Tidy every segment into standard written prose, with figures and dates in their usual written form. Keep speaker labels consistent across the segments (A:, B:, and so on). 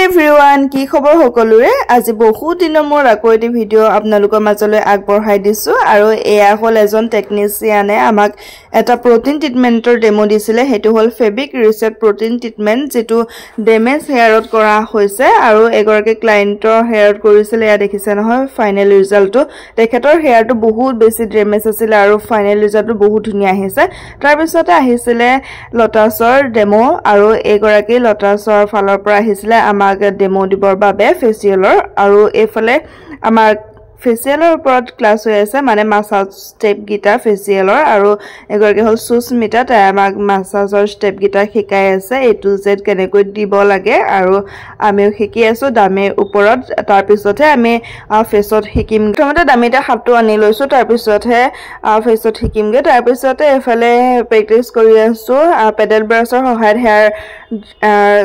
A: everyone, কি খবৰ সকলোৰে আজি বহুত দিনৰ মোৰ আকৌ এটি ভিডিও আপোনালোকৰ মাজলৈ আগবঢ়াই দিছো আৰু এয়া হল এজন টেকনিচিয়ানে আমাক এটা প্ৰটিন ট্ৰিটমেন্টৰ ডেমো দিছিলে হেতু হল ফেব্ৰিক ৰিসেট প্ৰটিন ট্ৰিটমেন্ট যেটো ডেমেজ হেয়াৰত কৰা হৈছে আৰু এগৰাকী ক্লায়েন্টৰ হেয়াৰত কৰিছিলে এয়া দেখিছে নহয় ফাইনেল ৰিজাল্টটো তেখেতৰ হেয়াৰটো বহুত বেছি ডেমেজ আছিল আৰু ফাইনেল ৰিজাল্টটো বহুত ধুনীয়া আহিছে তাৰ পিছতে আহিছিলে লটাছৰ ডেমো আৰু এগৰাকী লটাছৰ ফালৰ পৰা আহিছিলে আমাক ডেমো দিবৰ বাবে ফেচিয়েলৰ আৰু এফালে আমাৰ ফেচিয়েলৰ ওপৰত ক্লাস হৈ আছে মানে মাসাজ স্টেপ গিটা ফেচিয়েলৰ আৰু এগৰাকী হল সুস্মিতা তাই আমাক মাসাজৰ স্টেপ গিটা শিকাই আছে এ টু জেড কেনেকৈ দিব লাগে আৰু আমিও শিকি আছো দামে ওপৰত তাৰ পিছতে আমি ফেচত শিকিম প্ৰথমতে দামিটা হাতটো আনি লৈছো তাৰ পিছতে ফেচত শিকিমগে তাৰ পিছতে এফালে প্ৰেক্টিস কৰি আছো পেডেল ব্ৰাছৰ সহায়ত হেয়াৰ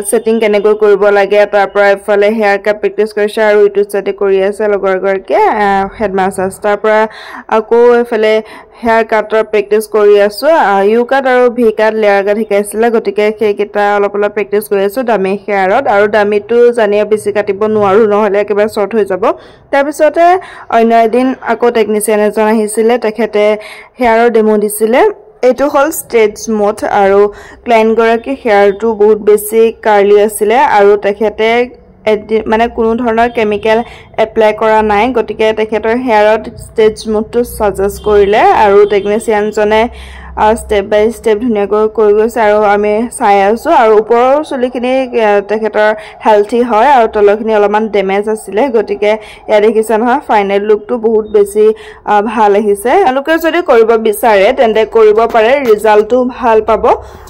A: সেটিং কেনেকৈ কৰিব লাগে তাৰ পৰা এফালে হেয়াৰ কাট প্ৰেক্টিস কৰিছে আৰু ইটো সাইডে কৰি আছে লগৰগৰাকী হেড মাসাজ তাৰ পৰা আকৌ এফালে হেয়াৰ কাটৰ প্ৰেক্টিস কৰি আছো ইউ কাট আৰু ভি কাট লেয়াৰ কাট শিকাইছিলে গতিকে সেইকেইটা অলপ প্ৰেক্টিস কৰি আছো দামি হেয়াৰত আৰু দামিটো জানিয়া বেছি কাটিব নোৱাৰো নহলে একেবাৰে শৰ্ট হৈ যাব তাৰ পিছতে অন্য এদিন আকৌ টেকনিচিয়ান এজন আহিছিলে তেখেতে হেয়াৰৰ ডেমো দিছিলে এটো হল ষ্ট্ৰেটচ মোড আৰু ক্লায়েন্ট গৰাকী হেয়াৰটো বহুত বেছি কাৰ্লি আছিল আৰু তেখেতে মানে কোনো ধৰণৰ কেমিক্যাল এপ্লাই কৰা নাই গতিকে তেখেতৰ হেয়াৰত ষ্ট্ৰেটচ মোডটো সাজেষ্ট কৰিলে আৰু টেকনিচিয়ান জনে স্টেপ বাই স্টেপ ধুনিয়াকৈ কৰি গৈছে আৰু আমি চাই আছো আৰু ওপৰৰ চুলিখিনি তেখেতৰ হেলথি হয় আৰু তলখিনি অলপমান ডেমেজ আছিল গতিকে ইয়া দেখিছে নহয় ফাইনেল লুকটো বহুত বেছি ভাল আহিছে আলোকে যদি কৰিব বিচাৰে তেন্তে কৰিব পাৰে ৰিজাল্টটো ভাল পাব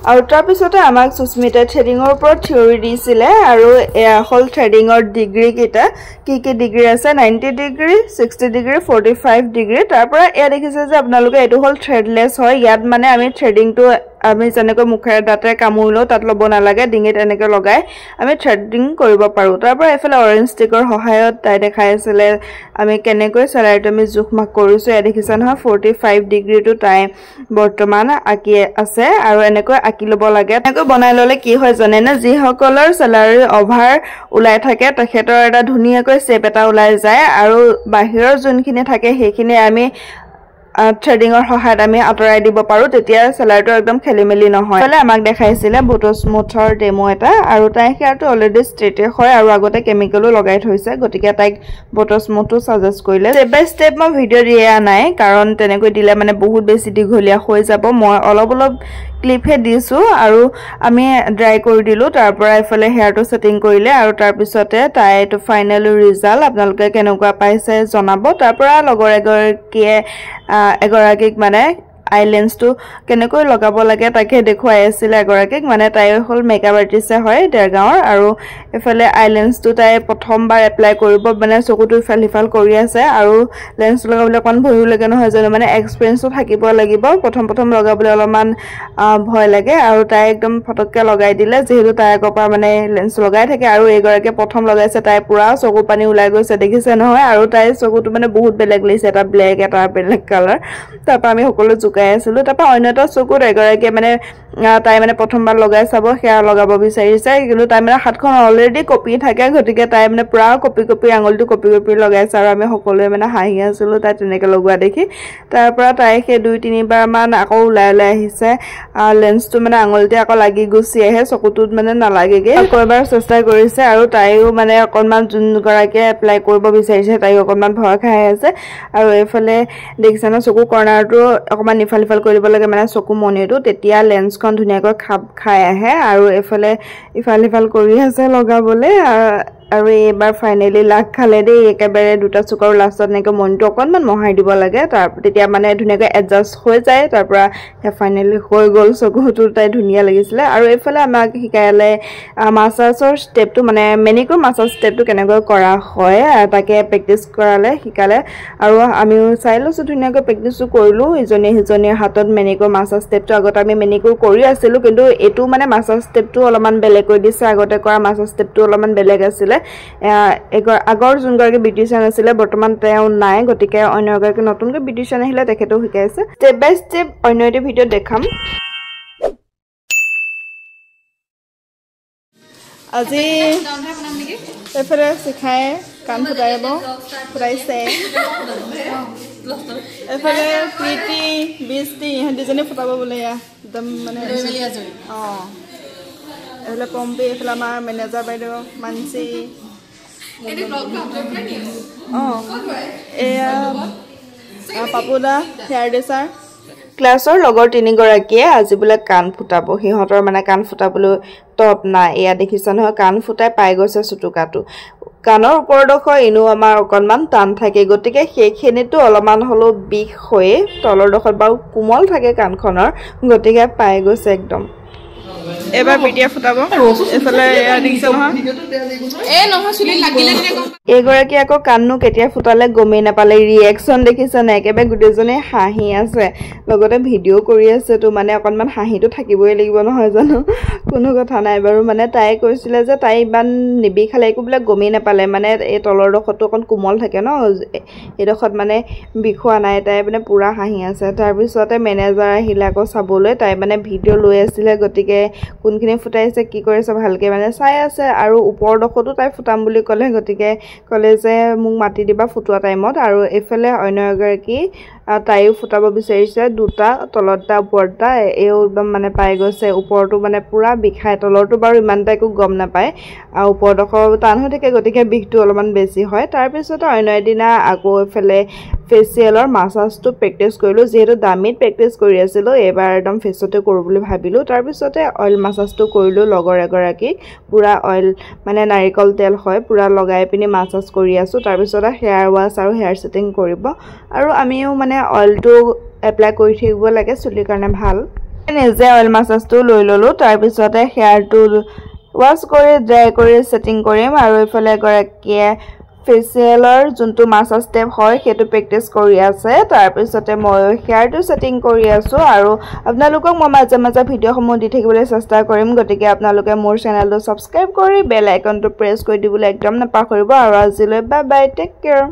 A: আৰু তাৰ পিছতে আমাক সুস্মিতা থ্ৰেডিংৰ ওপৰত থিওৰি দিছিলে আৰু এয়া হল থ্ৰেডিংৰ ডিগ্ৰী কিটা কি ডিগ্ৰী আছে 90 ডিগ্ৰী 60 ডিগ্ৰী 45 ডিগ্ৰী তাৰ পৰা এয়া দেখিছে যে আপোনালোকে এটো হল থ্ৰেডলেছ হয় ইয়াত মানে আমি থ্ৰেডিংটো আমি জনেকৈ মুখেৰ দাঁতে কামুৰিলো তাত লব নালাগে ডিঙিত এনেকৈ লগাই আমি থ্ৰেডিং কৰিব পাৰো তাৰ পৰা এফালে অৰেঞ্জ ষ্টিকৰ সহায়ত তাই দেখাই আছিল আমি কেনেকৈ চেলাইটো আমি জুখমাক কৰিছো এ দেখিছা নহয় 45 ডিগ্ৰীটো তাই বৰ্তমান আকি আছে আৰু এনেকৈ আকি লব লাগে এনেকৈ বনাই ললে কি হয় জানে না যি সকলৰ চেলাৰি অভাৰ উলাই থাকে তেখেতৰ এটা ধুনিয়াকৈ শেপ এটা উলাই যায় আৰু বাহিৰৰ যোনখিনি থাকে সেইখিনি আমি থ্ৰেডিংৰ সহায়ত আমি আতৰাই দিব পাৰো তেতিয়া চেলাৰটো একদম খেলিমেলি নহয় ফলে আমাক দেখাইছিলে বুটো স্মুথৰ ডেমো এটা আৰু তাই হেয়াৰটো অলৰেডি ষ্ট্ৰেট হয় আৰু আগতে কেমিকেলো লগাই থৈছে গতিকে তাইক বুটো স্মুথটো সাজেষ্ট কৰিলে স্টেপ বাই স্টেপ মই ভিডিও দিয়া নাই কাৰণ তেনেকৈ দিলে মানে বহুত বেছি দীঘলীয়া হৈ যাব মই অলপ ক্লিপ হে দিছো আৰু আমি ড্ৰাই কৰি দিলো তাৰ পৰা এফালে হেয়াৰটো সেটিং কৰিলে আৰু তাৰ পিছতে তাইটো ফাইনেল ৰিজাল্ট আপোনালোকে কেনেকুৱা পাইছে জনাব তাৰ পৰা লগৰ এগৰাকীক মানে আইলেন্সটো কেনেকৈ লগাব লাগে তাকে দেখুৱাই আছিল এগৰাকীক মানে তাই হল মেকআপ আৰ্টিষ্ট হয় দেৰগাঁৱৰ আৰু এফালে আইলেন্সটো তাই প্ৰথমবাৰ এপ্লাই কৰিব মানে চকুটো ইফাল কৰি আছে আৰু লেন্স লগাবলৈ কোন ভয় লাগে নহয় জানো মানে এক্সপেৰিয়েন্সটো থাকিব লাগিব প্ৰথম লগাবলৈ অলপমান ভয় লাগে আৰু তাই একদম ফটককে লগাই দিলে যেহেতু তাই আগৰ পৰা মানে লেন্স লগাই থাকে আৰু এগৰাকী প্ৰথম লগাইছে তাই পুৰা চকু পানী ওলাই গৈছে দেখিছে নহয় আৰু তাই চকুটো মানে বহুত বেলেগ লাগিছে এটা ব্লেক এটা বেলেগ কালাৰ তাৰপৰা আমি সকলো জুকাই আছিলো তাৰপৰা অন্যটা চকুত এগৰাকী মানে তাই মানে প্ৰথমবাৰ লগাই চাব হেয়া লগাব বিচাৰিছে কিন্তু তাই মানে হাতখন অলৰেডি কপি থাকে গতিকে তাই মানে পুৰা কপি আঙুলটো কপি লগাইছে আৰু আমি সকলোৱে মানে হাঁহি আছিলো তাই তেনেকৈ লগোৱা দেখি তাৰ পৰা তাই সেই 2-3 বাৰ মান আকৌ ওলাই আহিছে লেন্সটো মানে আঙুলতে আকৌ লাগি গুছি আহে চকুটোত মানে নালাগেগে আকৌ এবাৰ চেষ্টা কৰিছে আৰু তাইও মানে অকনমান যোন গৰাকী এপ্লাই কৰিব বিচাৰিছে তাই অকনমান ভয় খাই আছে আৰু এফালে দেখিছে না চকু কৰ্নাৰটো অকমান ইফাল কৰি দিব লাগে মানে চকু মনিটো তেতিয়া লেন্সখন ধুনিয়াকৈ খাপ খাই আহে আৰু এফালে ইফাল কৰি আছে লগাবলে আৰু এবাৰ ফাইনালি লাখ খালে দেই একেবাৰে দুটা চুকৰ লাষ্টত নেকে মনটো অকনমান মহাই দিব লাগে তাৰ তেতিয়া মানে ধুনিয়াকৈ এডজাস্ট হৈ যায় তাৰ পৰা ফাইনালি হৈ গল চকুটো তাই ধুনিয়া লাগিছিল আৰু এফালে আমাক শিকাইলে মাসাজৰ স্টেপটো মানে মেনিকিউৰ মাসাজ স্টেপটো কেনেকৈ কৰা হয় তাকে প্ৰেক্টিস কৰালে শিকালে আৰু আমিও চাই লৈছো ধুনিয়াকৈ প্ৰেক্টিসটো কৰিলো ইজনীৰ হাতত মেনিকিউৰ মাসাজ স্টেপটো আগত আমি মেনিকিউৰ কৰি আছিলো কিন্তু এটো মানে মাসাজ স্টেপটো অলপমান বেলেগ কৰি দিছে আগতে কৰা মাসাজ স্টেপটো অলপমান বেলেগ আছিল আগৰ যোনগৰাকী বিউটিচিয়ান আছিল বৰ্তমান তেওঁ নাই গতিকে অন্য এগৰাকী নতুনকৈ বিউটিচিয়ান আহিলে তেখেতেও শিকাইছে স্টেপ বাই স্টেপ অন্য এটা ভিডিও দেখাম আজি এফালে শিখায় কাণ ফুটাইব ফুটাইছে এফালে প্ৰীতি বৃষ্টি ইহঁত দুজনী ফুটাব বোলে একদম মানে অঁ এইফালে পম্পী এইফালে আমাৰ মেনেজাৰ বাইদেউ মানসী অঁ এয়া পাপুদা হেয়াৰ ড্ৰেছাৰ ক্লাছৰ লগৰ তিনিগৰাকীয়ে আজি বোলে কাণ ফুটাব সিহঁতৰ মানে কাণ ফুটাবলৈ টপ নাই এয়া দেখিছা নহয় কাণ ফুটাই পাই গৈছে চুটুকাটো কাণৰ ওপৰডোখৰ এনেও আমাৰ অকণমান টান থাকে গতিকে সেইখিনিতো অলপমান হ'লেও বিষ হৈয়ে তলৰডোখৰত বাৰু কোমল থাকে কাণখনৰ গতিকে পাই গৈছে একদম এবাৰ পিটিয়া ফুটাব এফালে এয়া দেখিছে নহয় এইগৰাকী আকৌ কাণনো কেতিয়া ফুটালে গমেই নাপালে ৰিয়েকশ্যন দেখিছে নাই একেবাৰে গোটেইজনে হাঁহি আছে লগতে ভিডিঅ' কৰি আছে তো মানে অকণমান হাঁহিটো থাকিবই লাগিব নহয় জানো কোনো কথা নাই বাৰু মানে তাই কৈছিলে যে তাই ইমান নিবিষালে একো বোলে গমেই নাপালে মানে এই তলৰডোখৰটো অকণ কোমল থাকে ন এইডোখৰত মানে বিষোৱা নাই তাই মানে পূৰা হাঁহি আছে তাৰপিছতে মেনেজাৰ আহিলে আকৌ চাবলৈ তাই মানে ভিডিঅ' লৈ আছিলে গতিকে কোনখিনি ফুটাইছে কি কৰিছে ভালকৈ মানে চাই আছে আৰু ওপৰডোখৰতো তাই ফুটাম বুলি ক'লে গতিকে ক'লে যে মোক মাতি দিবা ফুটোৱা টাইমত আৰু এইফালে অন্য এগৰাকী তাইও ফুটাব বিচাৰিছে দুটা তলতটা ওপৰতটা এও একদম মানে পাই গৈছে ওপৰটো মানে পূৰা বিষায় তলৰটো বাৰু ইমান এটা একো গম নাপায় আৰু ওপৰডোখৰ টান হৈ থাকে গতিকে বিষটো অলপমান বেছি হয় তাৰপিছতে অন্য এদিনা আকৌ এইফালে ফেচিয়েলৰ মাছাজটো প্ৰেক্টিছ কৰিলোঁ যিহেতু দামীত প্ৰেক্টিছ কৰি আছিলোঁ এইবাৰ একদম ফেচতে কৰোঁ বুলি ভাবিলোঁ তাৰপিছতে অইল মাছাজটো কৰিলোঁ লগৰ এগৰাকীক পূৰা অইল মানে নাৰিকল তেল হয় পূৰা লগাই পিনি মাছাজ কৰি আছোঁ তাৰপিছতে হেয়াৰ ৱাছ আৰু হেয়াৰ ছেটিং কৰিব আৰু আমিও মানে অইলটো এপ্লাই কৰি থাকিব লাগে চুলিৰ কাৰণে ভাল নিজে অইল মাছাজটো লৈ ল'লোঁ তাৰপিছতে হেয়াৰটো ৱাছ কৰি ড্ৰাই কৰি ছেটিং কৰিম আৰু এইফালে এগৰাকীয়ে ফেচিয়েলৰ যোনটো মাছাজ ষ্টেপ হয় সেইটো প্ৰেক্টিছ কৰি আছে তাৰপিছতে মই হেয়াৰটো ছেটিং কৰি আছোঁ আৰু আপোনালোকক মই মাজে মাজে ভিডিঅ'সমূহ দি থাকিবলৈ চেষ্টা কৰিম গতিকে আপোনালোকে মোৰ চেনেলটো ছাবস্ক্ৰাইব কৰি বেল আইকনটো প্ৰেছ কৰি দিবলৈ একদম নাপাহৰিব আৰু আজিলৈ বাই বাই টেক কেয়াৰ